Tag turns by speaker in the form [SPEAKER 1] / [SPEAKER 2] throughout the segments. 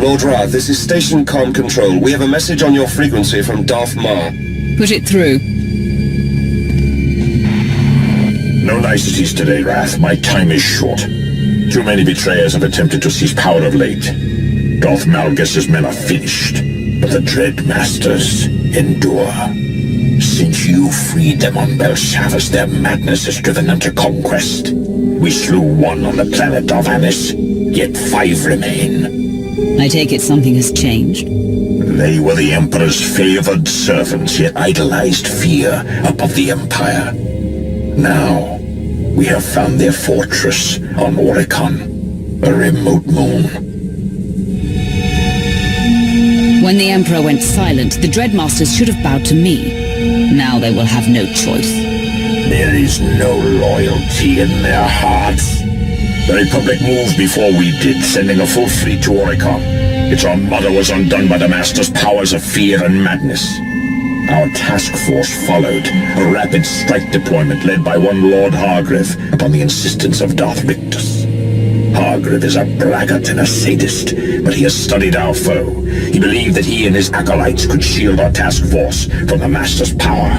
[SPEAKER 1] Lord Ra, this is Station Comm Control. We have a message on your frequency from Darth Mar.
[SPEAKER 2] Put it through.
[SPEAKER 3] No niceties today, Wrath. My time is short. Too many betrayers have attempted to seize power of late. Darth Malgus' men are finished, but the Dread Masters endure. Since you freed them on Belshazzar, their madness has driven them to conquest. We slew one on the planet Darvanis, yet 5 remain.
[SPEAKER 2] I take it something has changed.
[SPEAKER 3] They were the Emperor's favored servants, yet idolized fear above the Empire. Now, we have found their fortress on Oricon, a remote moon.
[SPEAKER 2] When the Emperor went silent, the Dreadmasters should have bowed to me. Now they will have no choice.
[SPEAKER 3] There is no loyalty in their hearts. The Republic moved before we did, sending a full fleet to Oricon. Its armada was undone by the Master's powers of fear and madness. Our task force followed, a rapid strike deployment led by one Lord Hargreave upon the insistence of Darth Rictus. Hargreave is a braggart and a sadist, but he has studied our foe. He believed that he and his acolytes could shield our task force from the Master's power.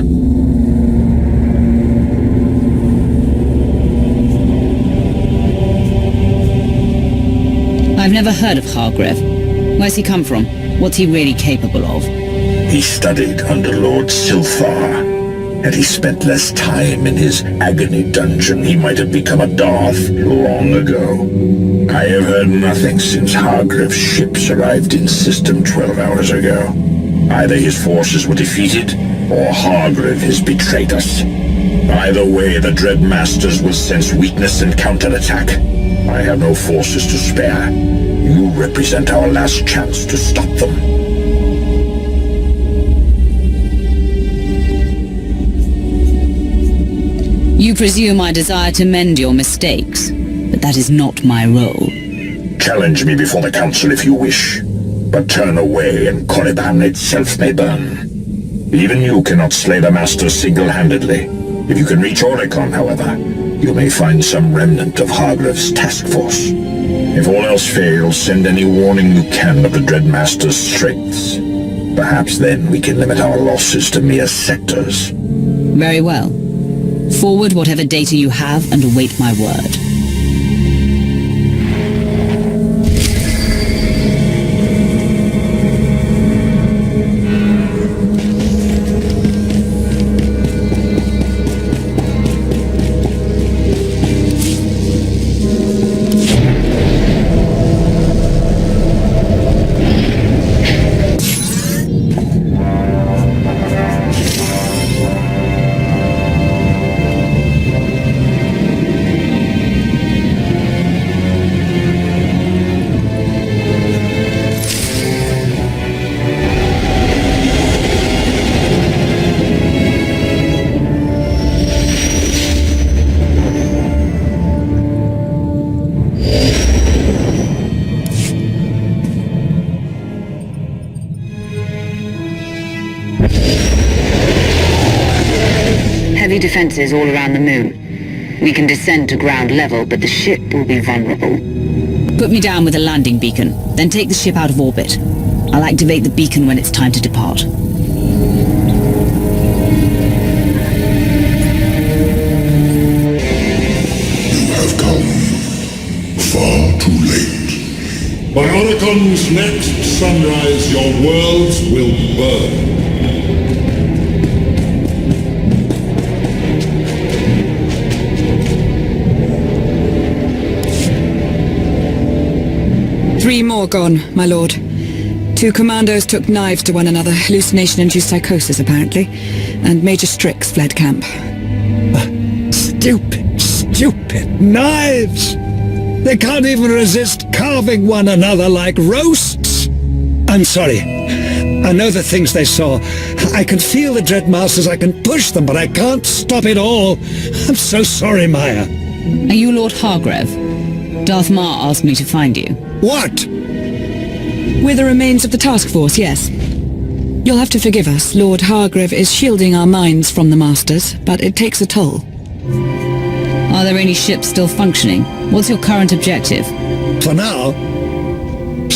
[SPEAKER 2] I've never heard of Hargreave. Where's he come from? What's he really capable of?
[SPEAKER 3] He studied under Lord SWTOR. Had he spent less time in his agony dungeon, he might have become a Darth long ago. I have heard nothing since Hargreave's ships arrived in system 12 hours ago. Either his forces were defeated, or Hargreave has betrayed us. Either way, the Dread Masters will sense weakness and counterattack. I have no forces to spare. You represent our last chance to stop them.
[SPEAKER 2] You presume I desire to mend your mistakes, but that is not my role.
[SPEAKER 3] Challenge me before the Council if you wish, but turn away and Korriban itself may burn. Even you cannot slay the Masters single-handedly. If you can reach Oricon, however, you may find some remnant of Hargreave's task force. If all else fails, send any warning you can of the Dread Master's strengths. Perhaps then we can limit our losses to mere sectors.
[SPEAKER 2] Very well. Forward whatever data you have and await my word.
[SPEAKER 4] Heavy defenses all around the moon. We can descend to ground level, but the ship will be vulnerable.
[SPEAKER 2] Put me down with a landing beacon, then take the ship out of orbit. I'll activate the beacon when it's time to depart.
[SPEAKER 5] You have come far too late. By Oricon's next sunrise, your worlds will burn.
[SPEAKER 6] Three more gone, my lord. 2 commandos took knives to one another, hallucination-induced psychosis apparently, and Major Strix fled camp.
[SPEAKER 7] Stupid knives! They can't even resist carving one another like roasts! I'm sorry. I know the things they saw. I can feel the Dreadmasters, I can push them, but I can't stop it all. I'm so sorry, Maya.
[SPEAKER 2] Are you Lord Hargreave? Darth Mar asked me to find you.
[SPEAKER 7] What?
[SPEAKER 6] We're the remains of the task force, yes. You'll have to forgive us. Lord Hargreave is shielding our minds from the Masters, but it takes a toll.
[SPEAKER 2] Are there any ships still functioning? What's your current objective?
[SPEAKER 7] For now,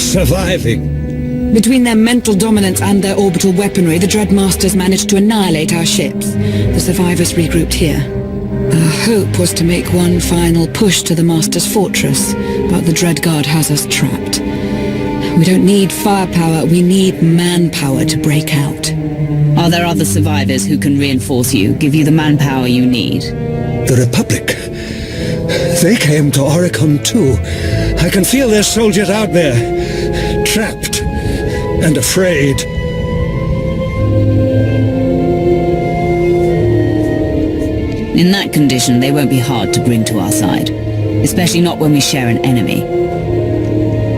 [SPEAKER 7] surviving.
[SPEAKER 6] Between their mental dominance and their orbital weaponry, the Dreadmasters managed to annihilate our ships. The survivors regrouped here. Our hope was to make one final push to the Master's fortress, but the Dreadguard has us trapped. We don't need firepower, we need manpower to break out.
[SPEAKER 2] Are there other survivors who can reinforce you, give you the manpower you need?
[SPEAKER 7] The Republic. They came to Oricon too. I can feel their soldiers out there, trapped and afraid.
[SPEAKER 2] In that condition, they won't be hard to bring to our side. Especially not when we share an enemy.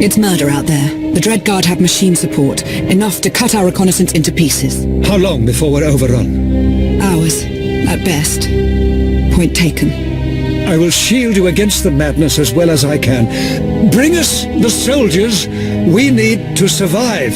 [SPEAKER 6] It's murder out there. The Dreadguard have machine support, enough to cut our reconnaissance into pieces.
[SPEAKER 7] How long before we're overrun?
[SPEAKER 6] Hours, at best. Point taken.
[SPEAKER 7] I will shield you against the madness as well as I can. Bring us the soldiers we need to survive.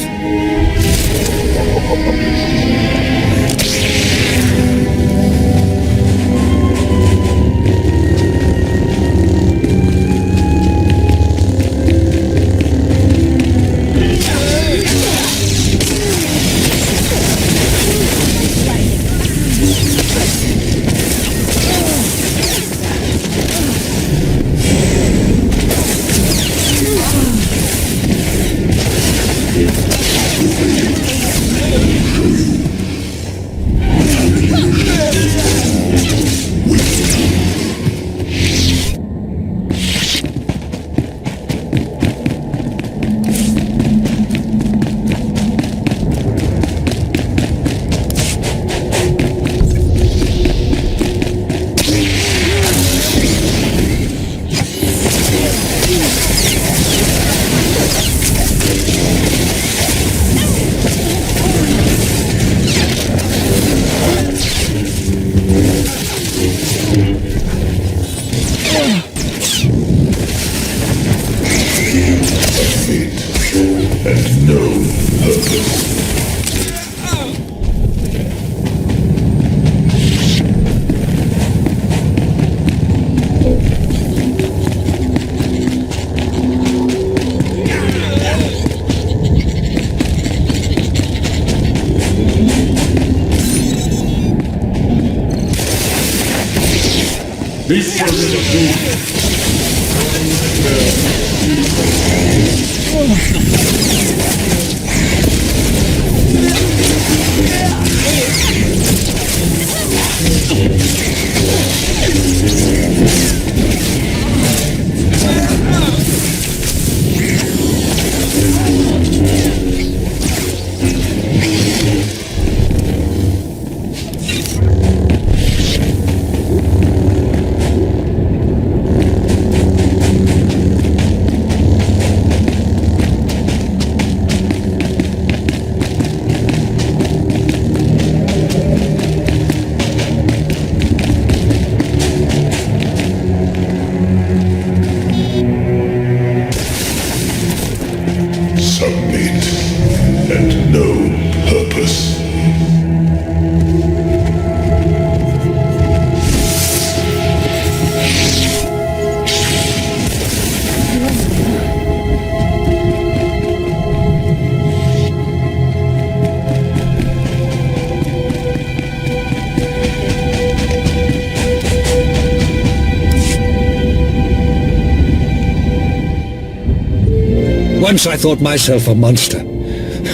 [SPEAKER 7] Once I thought myself a monster.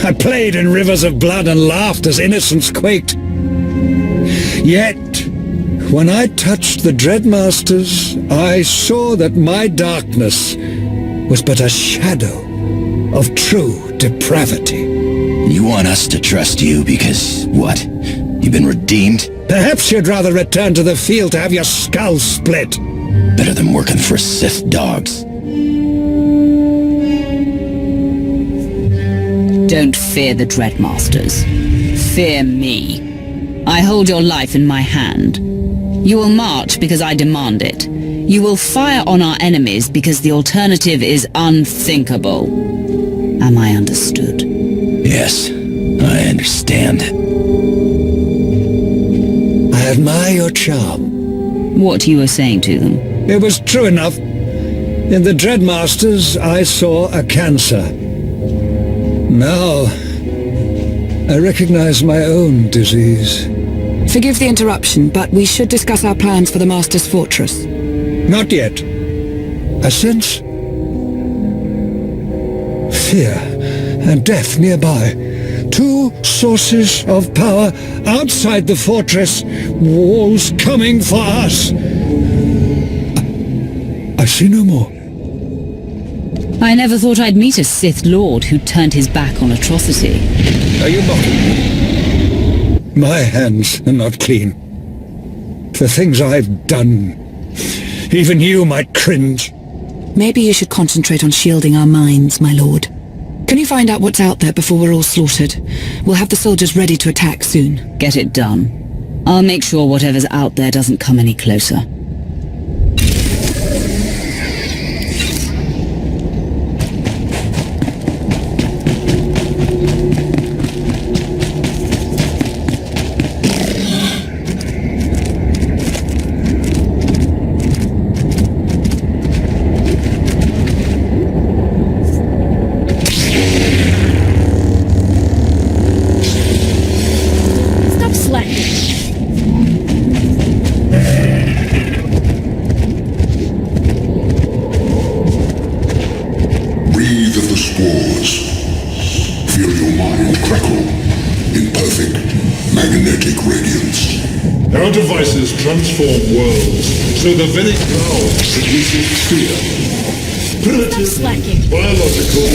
[SPEAKER 7] I played in rivers of blood and laughed as innocence quaked. Yet, when I touched the Dreadmasters, I saw that my darkness was but a shadow of true depravity.
[SPEAKER 8] You want us to trust you because, what? You've been redeemed?
[SPEAKER 7] Perhaps you'd rather return to the field to have your skull split.
[SPEAKER 8] Better than working for Sith dogs.
[SPEAKER 2] Don't fear the Dreadmasters. Fear me. I hold your life in my hand. You will march because I demand it. You will fire on our enemies because the alternative is unthinkable. Am I understood?
[SPEAKER 8] Yes, I understand.
[SPEAKER 7] I admire your charm.
[SPEAKER 2] What you were saying to them?
[SPEAKER 7] It was true enough. In the Dreadmasters, I saw a cancer. Now, I recognize my own disease.
[SPEAKER 6] Forgive the interruption, but we should discuss our plans for the Master's Fortress.
[SPEAKER 7] Not yet. I sense fear and death nearby. Two sources of power outside the fortress. Walls coming for us. I see no more.
[SPEAKER 2] I never thought I'd meet a Sith Lord who turned his back on atrocity.
[SPEAKER 7] Are you mocking me? My hands are not clean. The things I've done, even you might cringe.
[SPEAKER 6] Maybe you should concentrate on shielding our minds, my lord. Can you find out what's out there before we're all slaughtered? We'll have the soldiers ready to attack soon.
[SPEAKER 2] Get it done. I'll make sure whatever's out there doesn't come any closer.
[SPEAKER 5] Transform worlds, so the very ground produces fear. Primitive, biological,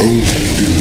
[SPEAKER 5] only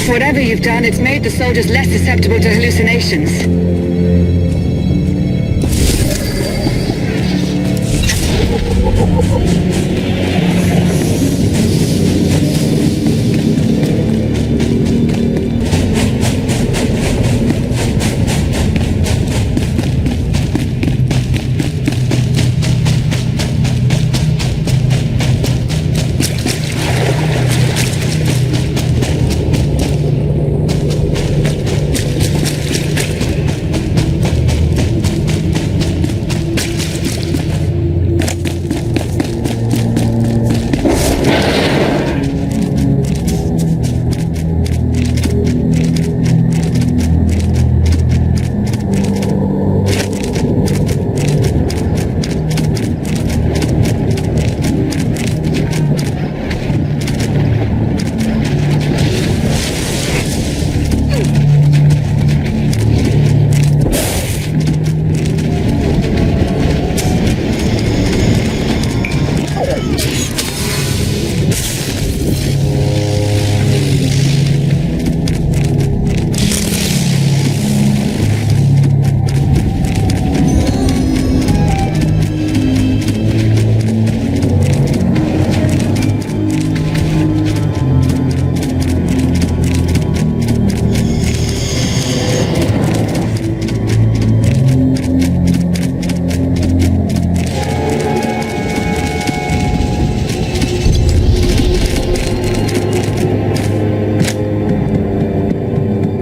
[SPEAKER 4] Whatever you've done, it's made the soldiers less susceptible to hallucinations.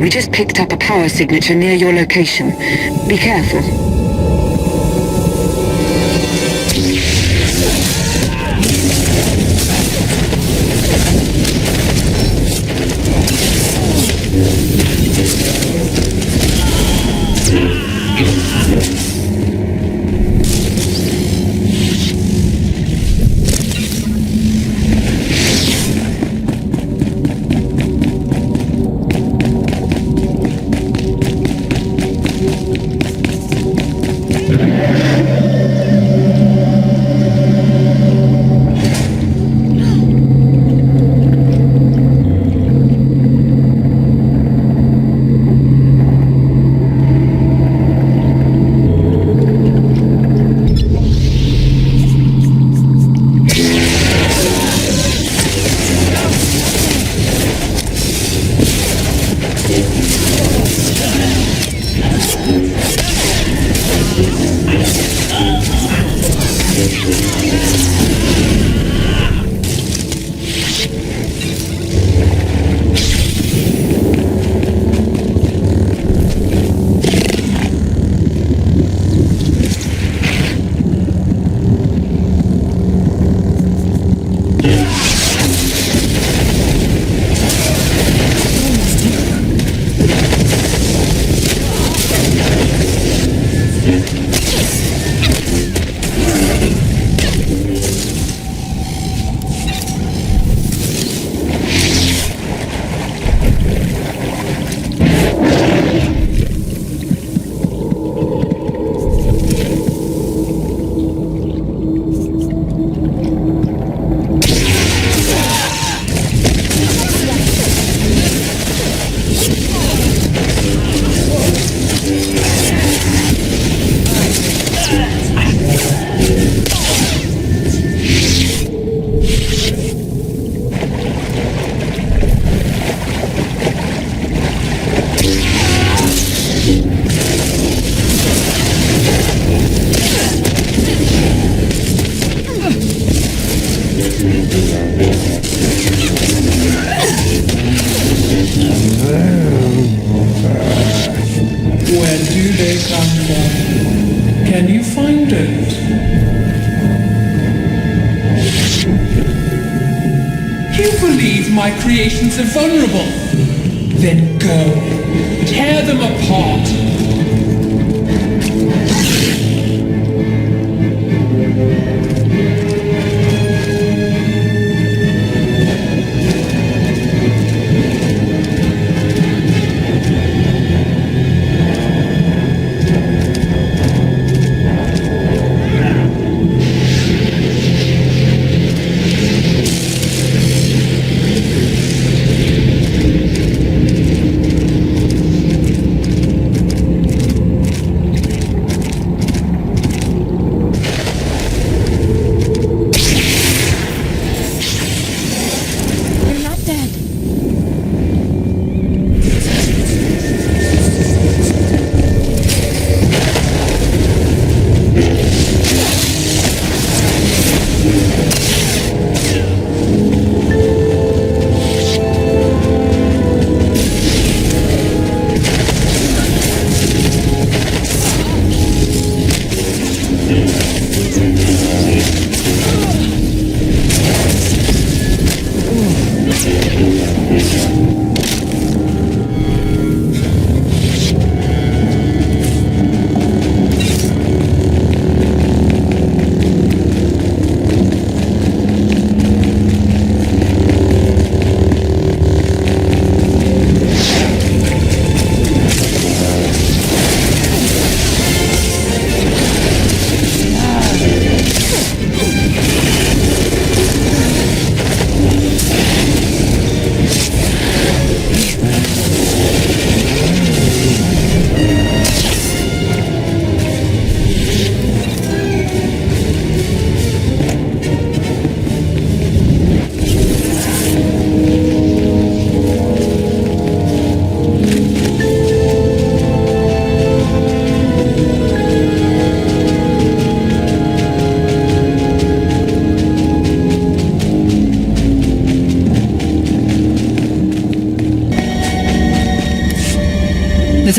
[SPEAKER 4] We just picked up a power signature near your location. Be careful.
[SPEAKER 9] Can you find it? You believe my creations are vulnerable? Then go. Tear them apart.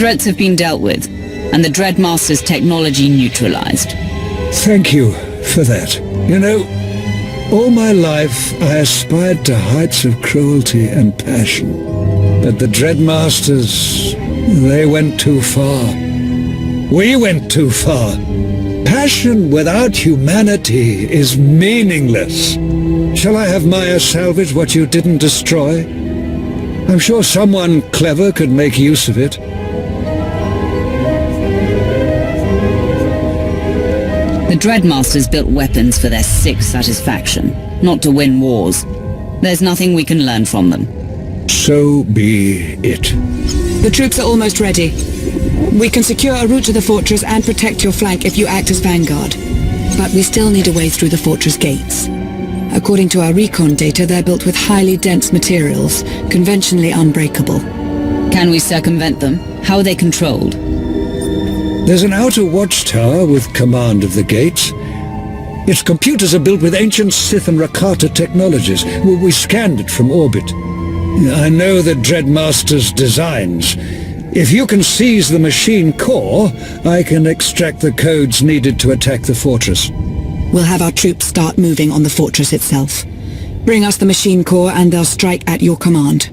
[SPEAKER 2] threats have been dealt with, and the Dreadmaster's technology neutralized.
[SPEAKER 7] Thank you for that. You know, all my life I aspired to heights of cruelty and passion. But the Dreadmasters, they went too far. We went too far. Passion without humanity is meaningless. Shall I have Maya salvage what you didn't destroy? I'm sure someone clever could make use of it.
[SPEAKER 2] The Dreadmasters built weapons for their sick satisfaction, not to win wars. There's nothing we can learn from them.
[SPEAKER 7] So be it.
[SPEAKER 6] The troops are almost ready. We can secure a route to the fortress and protect your flank if you act as vanguard. But we still need a way through the fortress gates. According to our recon data, they're built with highly dense materials, conventionally unbreakable.
[SPEAKER 2] Can we circumvent them? How are they controlled?
[SPEAKER 7] There's an outer watchtower with command of the gates. Its computers are built with ancient Sith and Rakata technologies. We scanned it from orbit. I know the Dreadmaster's designs. If you can seize the machine core, I can extract the codes needed to attack the fortress.
[SPEAKER 6] We'll have our troops start moving on the fortress itself. Bring us the machine core and they'll strike at your command.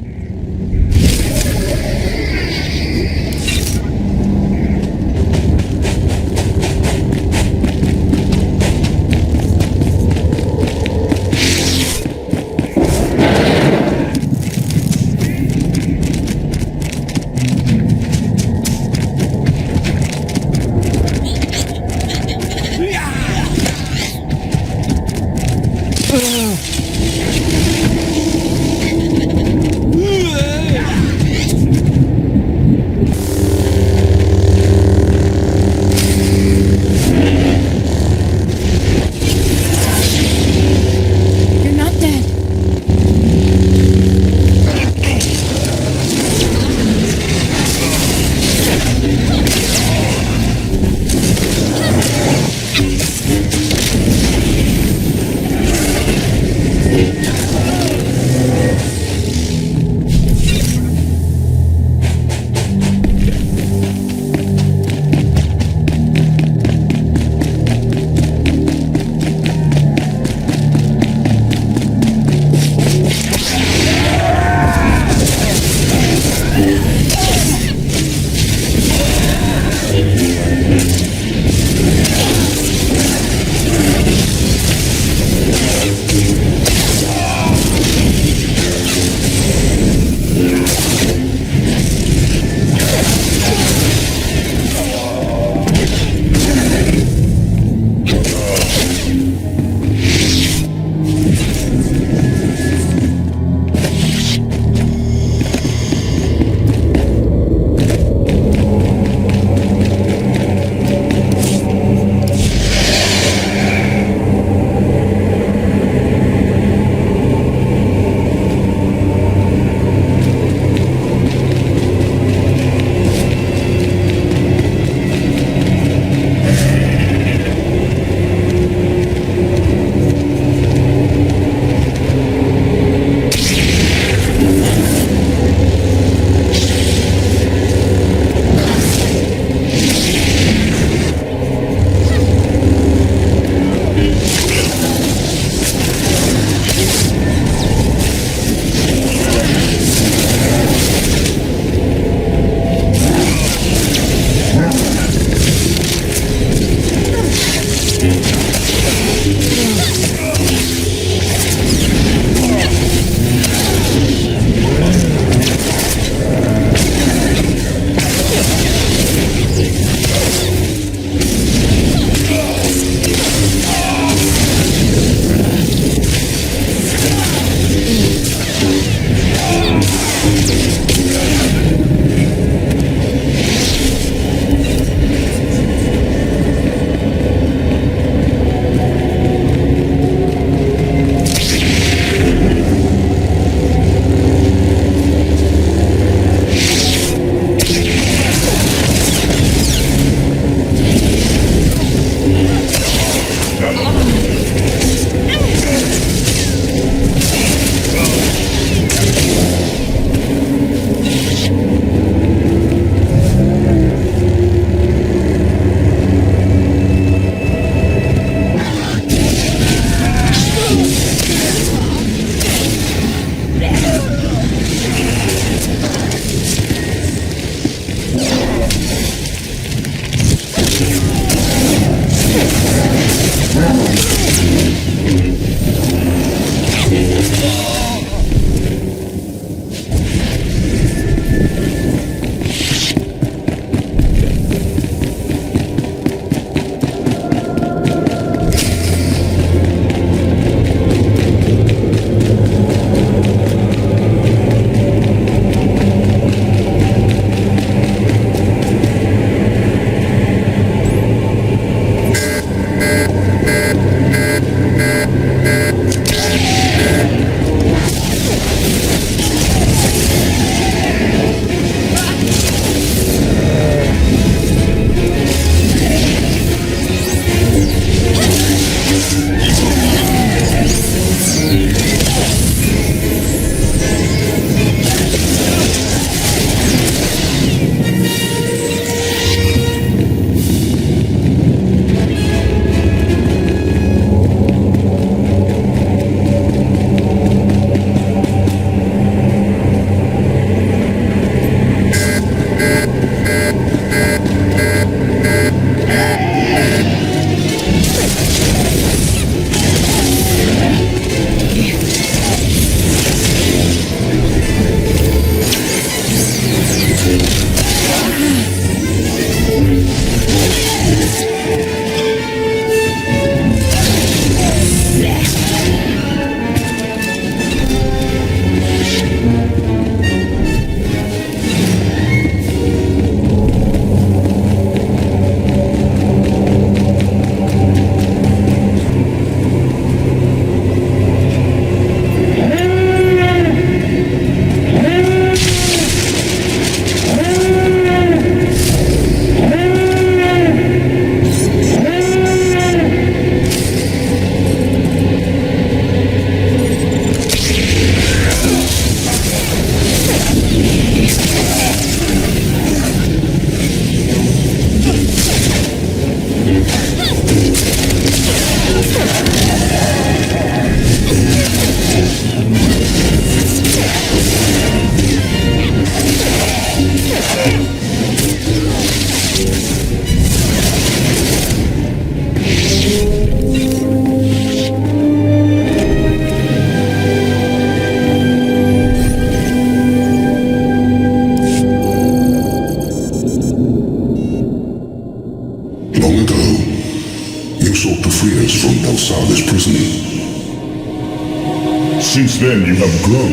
[SPEAKER 5] Since then you have grown.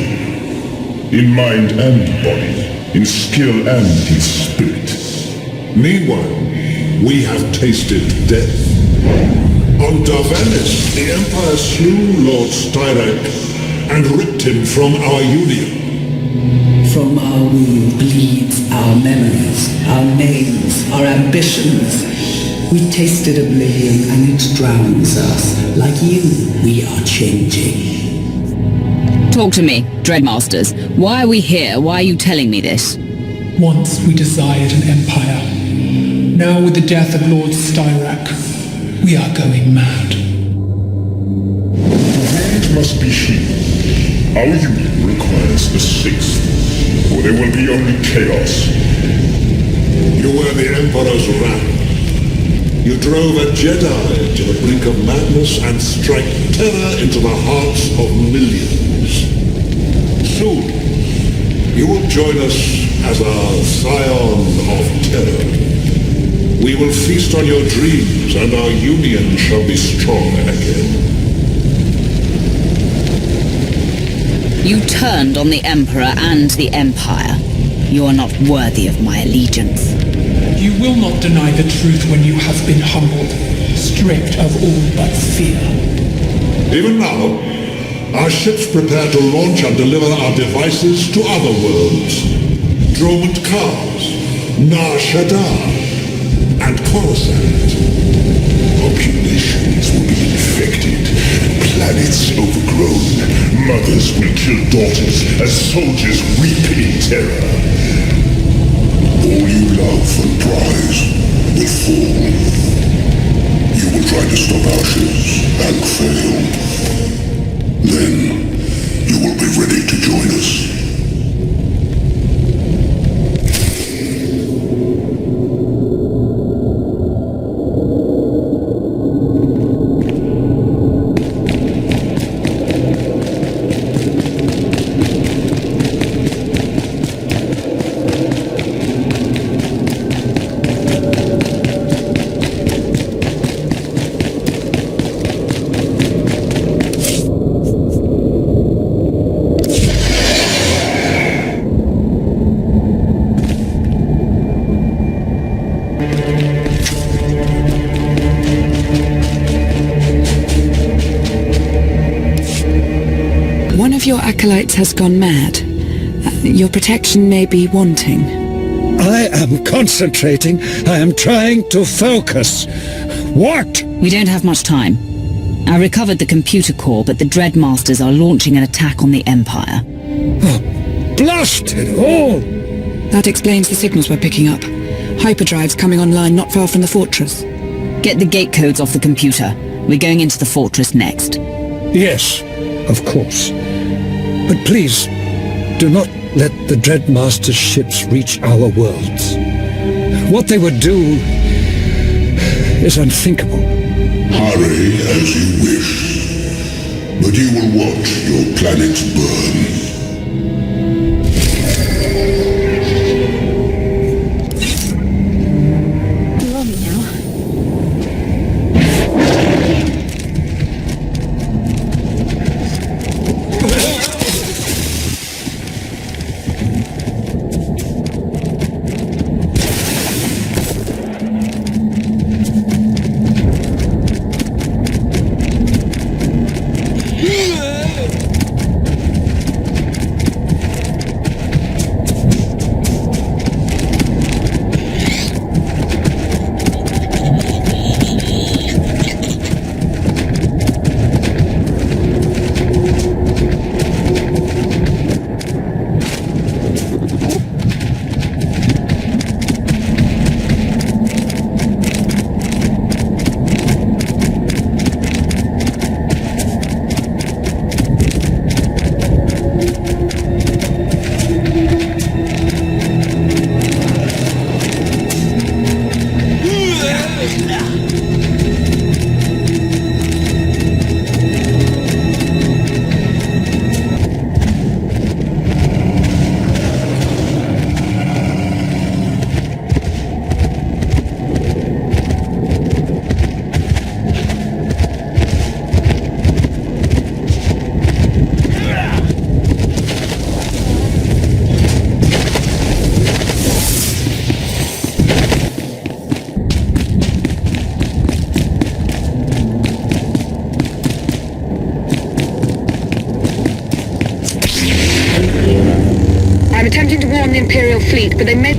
[SPEAKER 5] In mind and body, in skill and in spirit. Meanwhile, we have tasted death. On Darvanis, the Empire slew Lord Styrak and ripped him from our Union.
[SPEAKER 10] From our womb bleeds our memories, our names, our ambitions. We tasted oblivion and it drowns us. Like you, we are changing.
[SPEAKER 2] Talk to me, Dreadmasters. Why are we here? Why are you telling me this?
[SPEAKER 9] Once we desired an empire. Now with the death of Lord Styrak, we are going mad.
[SPEAKER 5] The rage must be sheathed. Our union requires a sixth, or there will be only chaos.
[SPEAKER 3] You were the Emperor's ram. You drove a Jedi to the brink of madness and struck terror into the hearts of millions. Soon, you will join us as our scion of terror. We will feast on your dreams, and our union shall be strong again.
[SPEAKER 2] You turned on the Emperor and the Empire. You are not worthy of my allegiance.
[SPEAKER 9] You will not deny the truth when you have been humbled, stripped of all but fear.
[SPEAKER 3] Even now, our ships prepare to launch and deliver our devices to other worlds. Dromund Kars, Nar Shaddaa, and Coruscant.
[SPEAKER 5] Populations will be infected, planets overgrown. Mothers will kill daughters as soldiers weep in terror. All you love and prize will fall. You will try to stop our ships and fail. Then you will be ready to join us.
[SPEAKER 6] Your acolytes has gone mad. Your protection may be wanting.
[SPEAKER 7] I am concentrating. I am trying to focus. What?
[SPEAKER 2] We don't have much time. I recovered the computer core, but the Dreadmasters are launching an attack on the Empire.
[SPEAKER 7] Oh, blast it all!
[SPEAKER 6] That explains the signals we're picking up. Hyperdrive's coming online not far from the fortress.
[SPEAKER 2] Get the gate codes off the computer. We're going into the fortress next.
[SPEAKER 7] Yes, of course. But please, do not let the Dreadmaster's ships reach our worlds. What they would do is unthinkable.
[SPEAKER 5] Hurry as you wish, but you will watch your planets burn.
[SPEAKER 4] attempting to warn the Imperial fleet, but they may...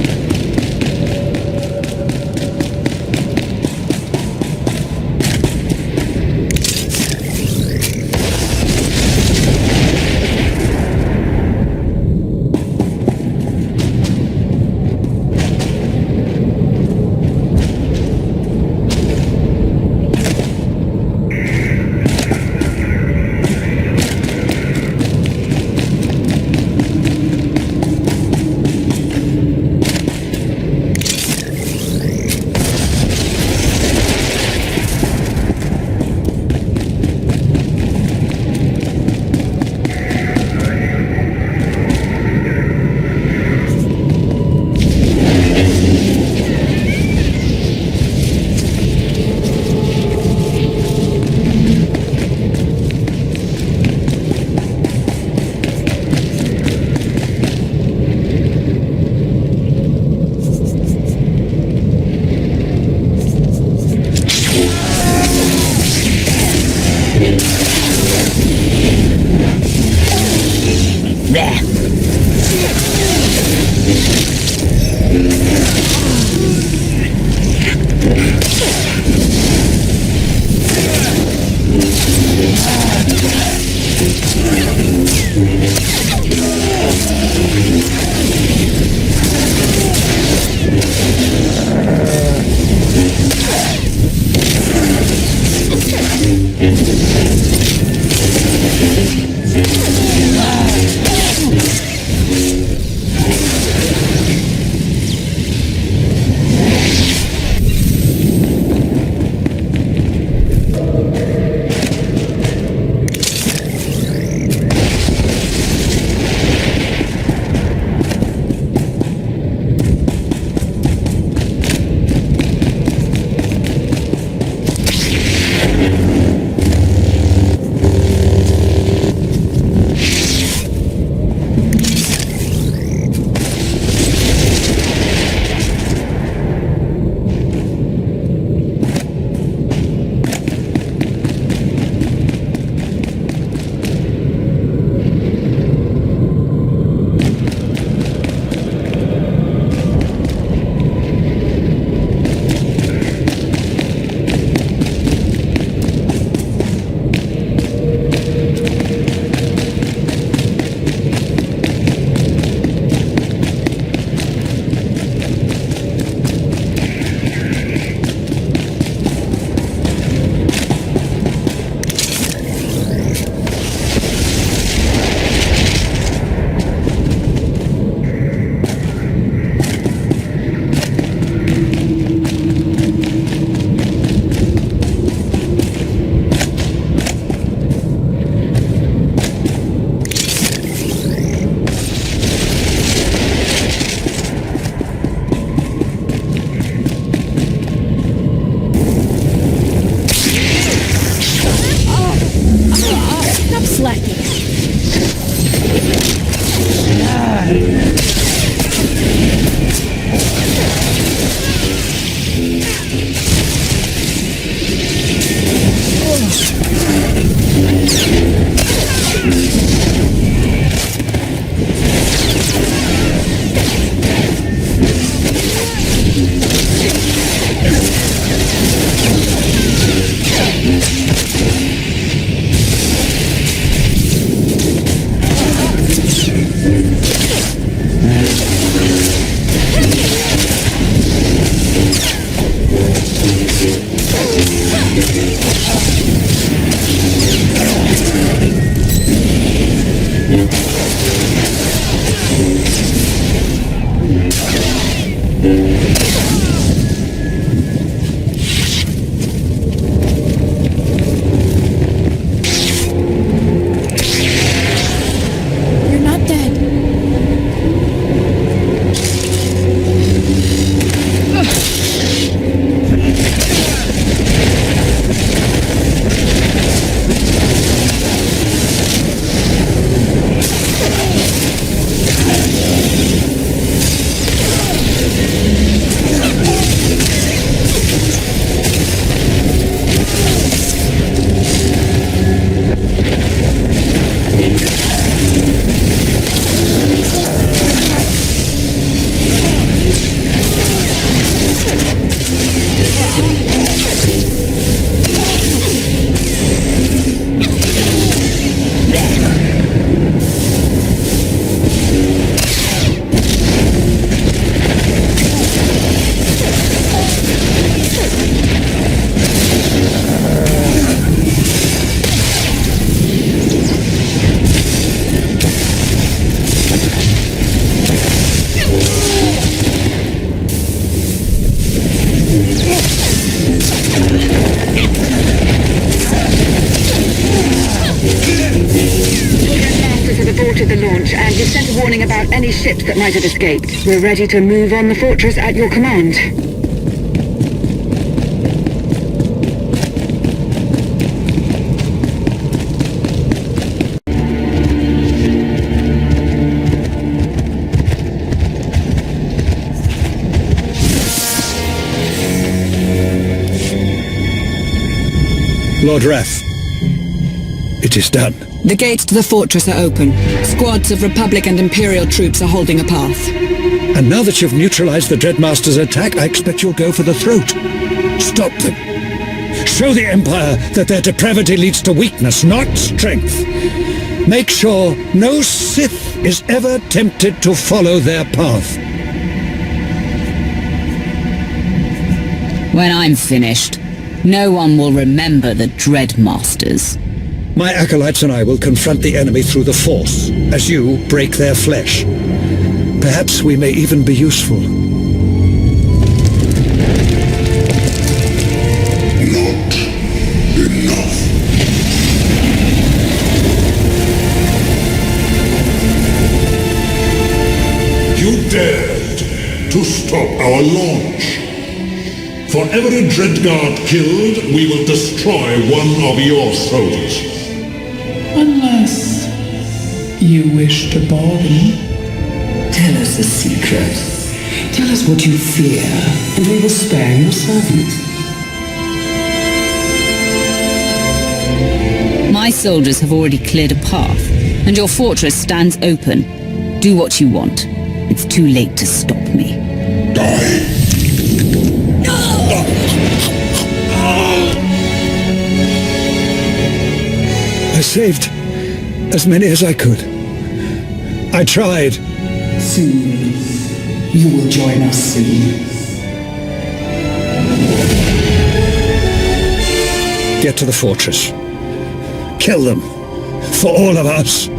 [SPEAKER 4] aborted the launch, and we sent a warning about any ships that might have escaped. We're ready to move on the fortress at your command.
[SPEAKER 7] Lord Wrath, it is done.
[SPEAKER 6] The gates to the fortress are open. Squads of Republic and Imperial troops are holding a path.
[SPEAKER 7] And now that you've neutralized the Dreadmaster's attack, I expect you'll go for the throat. Stop them. Show the Empire that their depravity leads to weakness, not strength. Make sure no Sith is ever tempted to follow their path.
[SPEAKER 2] When I'm finished, no one will remember the Dreadmasters.
[SPEAKER 7] My acolytes and I will confront the enemy through the Force, as you break their flesh. Perhaps we may even be useful.
[SPEAKER 5] Not enough. You dared to stop our launch. For every Dreadguard killed, we will destroy one of your soldiers.
[SPEAKER 9] Unless you wish to bargain.
[SPEAKER 10] Tell us a secret. Tell us what you fear, and we will spare your servants.
[SPEAKER 2] My soldiers have already cleared a path, and your fortress stands open. Do what you want. It's too late to stop me.
[SPEAKER 5] Die.
[SPEAKER 7] I saved as many as I could. I tried.
[SPEAKER 10] Soon. You will join us soon.
[SPEAKER 7] Get to the fortress. Kill them. For all of us.